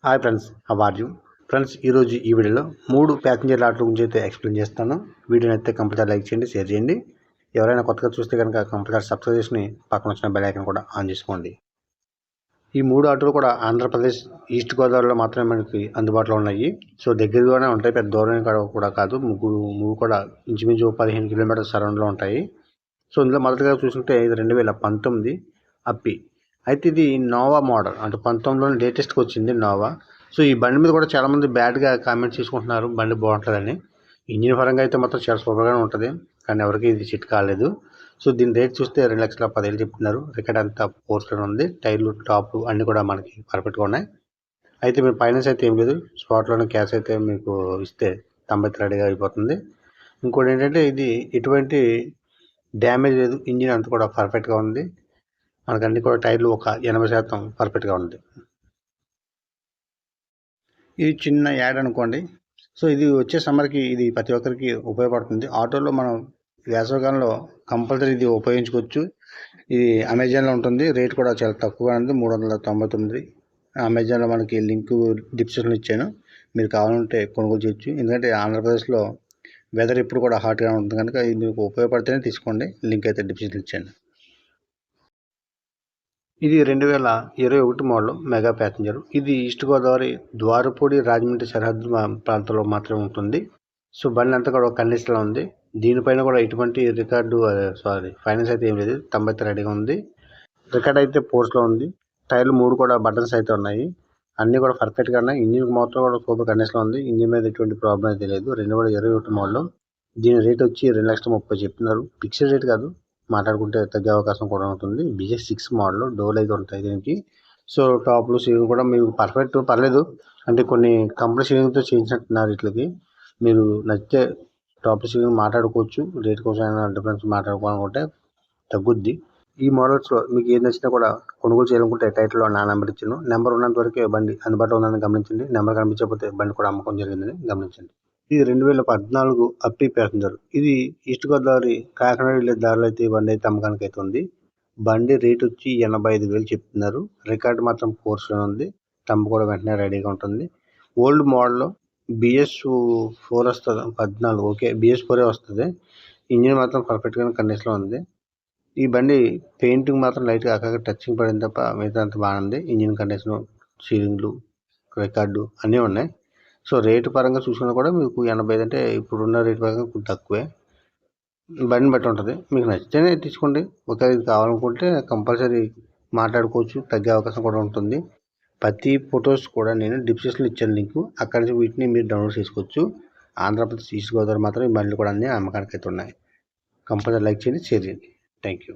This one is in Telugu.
Hi friends, how are you? Friends, ఈరోజు ఈ వీడియోలో 3 ప్యాసింజర్ లాట్ల గురించి అయితే ఎక్స్ప్లెయిన్ చేస్తాను. వీడియోని అయితే కంపల్సరీ లైక్ చేయండి, షేర్ చేయండి. ఎవరైనా కొత్తగా చూస్తే కనుక కంపల్సరీ సబ్స్క్రైబ్ చేసుకుని పక్కన వచ్చిన బెల్ ఐకాన్ కూడా ఆన్ చేసుకోండి. ఈ 3 ఆటోలు కూడా ఆంధ్రప్రదేశ్ ఈస్ట్ గోదావరిలో మాత్రమే మనకి అందుబాటులో ఉన్నాయి. సో దగ్గరగానే ఉంటాయి, పెద్ద దూరం కూడా కాదు. మూడు కూడా ఇంచుమించు 15 కిలోమీటర్ల సరౌండ్లో ఉంటాయి. సో ఇందులో మొదటిగా చూసుకుంటే ఇది 2019 అప్పి. అయితే ఇది నోవా మోడల్, అంటే 19లోనే లేటెస్ట్గా వచ్చింది నోవా. సో ఈ బండి మీద కూడా చాలామంది బ్యాడ్గా కామెంట్స్ చేసుకుంటున్నారు, బండి బాగుంటుందని. ఇంజిన్ పరంగా అయితే మొత్తం చాలా సూపర్గానే ఉంటుంది, కానీ ఎవరికి ఇది సెట్ కాలేదు. సో దీని రేట్ చూస్తే 2,10,000 చెప్తున్నారు. రికార్డ్ అంతా పోర్స్లోనే ఉంది. టైర్లు, టాప్ అన్నీ కూడా మనకి పర్ఫెక్ట్గా ఉన్నాయి. అయితే మీరు ఫైనాన్స్ అయితే ఏం లేదు, స్పాట్లోనే క్యాష్ అయితే మీకు ఇస్తే 90 రెడీగా అయిపోతుంది. ఇంకోటి ఏంటంటే ఇది ఎటువంటి డ్యామేజ్ లేదు, ఇంజిన్ అంతా కూడా పర్ఫెక్ట్గా ఉంది. మనకు అన్ని కూడా టైర్లు ఒక 80% పర్ఫెక్ట్గా ఉంది. ఇది చిన్న యాడ్ అనుకోండి. సో ఇది వచ్చే సమ్మర్కి ఇది ప్రతి ఒక్కరికి ఉపయోగపడుతుంది. ఆటోలో మనం వేసవికాలంలో కంపల్సరీ ఇది ఉపయోగించుకోవచ్చు. ఇది అమెజాన్లో ఉంటుంది, రేట్ కూడా చాలా తక్కువగా ఉంది, 399. అమెజాన్లో మనకి లింక్ డిస్క్రిప్షన్లో ఇచ్చాను, మీరు కావాలంటే కొనుగోలు చేయొచ్చు. ఎందుకంటే ఆంధ్రప్రదేశ్లో వెదర్ ఇప్పుడు కూడా హాట్గా ఉంటుంది కనుక ఇది మీకు ఉపయోగపడితేనే తీసుకోండి. లింక్ అయితే డిస్క్రిప్షన్లో ఇచ్చాను. ఇది 2021 మోడల్ మెగా ప్యాసింజర్. ఇది ఈస్ట్ గోదావరి ద్వారపూడి రాజమండ్రి సరిహద్దు ప్రాంతంలో మాత్రమే ఉంటుంది. సో బండి అంతా కూడా ఒక కండిషన్లో ఉంది. దీనిపైన కూడా ఎటువంటి ఫైనాన్స్ అయితే ఏం లేదు, 90 రెడీగా ఉంది. రికార్డ్ అయితే పోర్స్లో ఉంది. టైర్లు 3 కూడా బటన్స్ అయితే ఉన్నాయి, అన్నీ కూడా పర్ఫెక్ట్గా ఉన్నాయి. ఇంజిన్ మొత్తం కూడా సూపర్ కండిషన్లో ఉంది. ఇంజిన్ మీద ఎటువంటి ప్రాబ్లం అయితే లేదు. 2021 మోడల్. దీని రేట్ వచ్చి 2,30,000 చెప్తున్నారు. ఫిక్స్డ్ రేట్ కాదు, మాట్లాడుకుంటే తగ్గే అవకాశం కూడా ఉంటుంది. BS6 మోడల్, డోర్లు అయితే ఉంటాయి దీనికి. సో టాప్లు, సీలింగ్ కూడా మీకు పర్ఫెక్ట్ పర్లేదు. అంటే కొన్ని కంపెనీ సీలింగ్తో చేయించినట్టున్నారు వీటికి. మీరు నచ్చితే టాప్ సీలింగ్ మాట్లాడుకోవచ్చు. రేట్ కోసం ఏమైనా డిఫరెన్స్ మాట్లాడుకోవాలనుకుంటే తగ్గుద్ది. ఈ మోడల్స్లో మీకు ఏది నచ్చినా కూడా కొనుగోలు చేయాలనుకుంటే టైటిల్లో నా నెంబర్ ఇచ్చాను. నెంబర్ ఉన్నంత వరకే బండి అందుబాటులో ఉందని గమనించండి. నెంబర్ కనిపించకపోతే బండి కూడా అమ్మకం జరిగిందని గమనించండి. ఇది 2014 అప్పి ప్యాసింజర్. ఇది ఈస్ట్ గోదావరి కాకినాడ వెళ్ళే దారిలో అయితే ఈ బండి అయితే అమ్మకానికి అయితే ఉంది. బండి రేట్ వచ్చి 85,000 చెప్తున్నారు. రికార్డు మాత్రం పోర్స్లో ఉంది. స్టంప్ కూడా వెంటనే రెడీగా ఉంటుంది. ఓల్డ్ మోడల్ BS4 వస్తుంది, 14 ఓకే, BS4 వస్తుంది. ఇంజిన్ మాత్రం పర్ఫెక్ట్గా కండిషన్లో ఉంది. ఈ బండి పెయింటింగ్ మాత్రం లైట్గా అక్కడ టచింగ్ పడింది తప్ప మిగతా అంతా బాగుంది. ఇంజిన్ కండిషన్, సీలింగ్లు, రికార్డు అన్నీ ఉన్నాయి. సో రేటు పరంగా చూసుకున్నా కూడా మీకు 85 అంటే ఇప్పుడున్న రేటు పరంగా కొంచెం తక్కువే. బండిని బట్టి ఉంటుంది, మీకు నచ్చితేనే తీసుకోండి. ఒకవేళ ఇది కావాలనుకుంటే కంపల్సరీ మాట్లాడుకోవచ్చు, తగ్గే అవకాశం కూడా ఉంటుంది. ప్రతి ఫొటోస్ కూడా నేను డిస్క్రిప్షన్లో ఇచ్చాను లింకు, అక్కడి నుంచి వీటిని మీరు డౌన్లోడ్ చేసుకోవచ్చు. ఆంధ్రప్రదేశ్ ఈస్ట్ గోదావరి మాత్రం ఈ బండ్లు కూడా అన్నీ అమ్మకానికి అయితే ఉన్నాయి. కంపల్సరీ లైక్ చేయండి, షేర్ చేయండి. Thank you.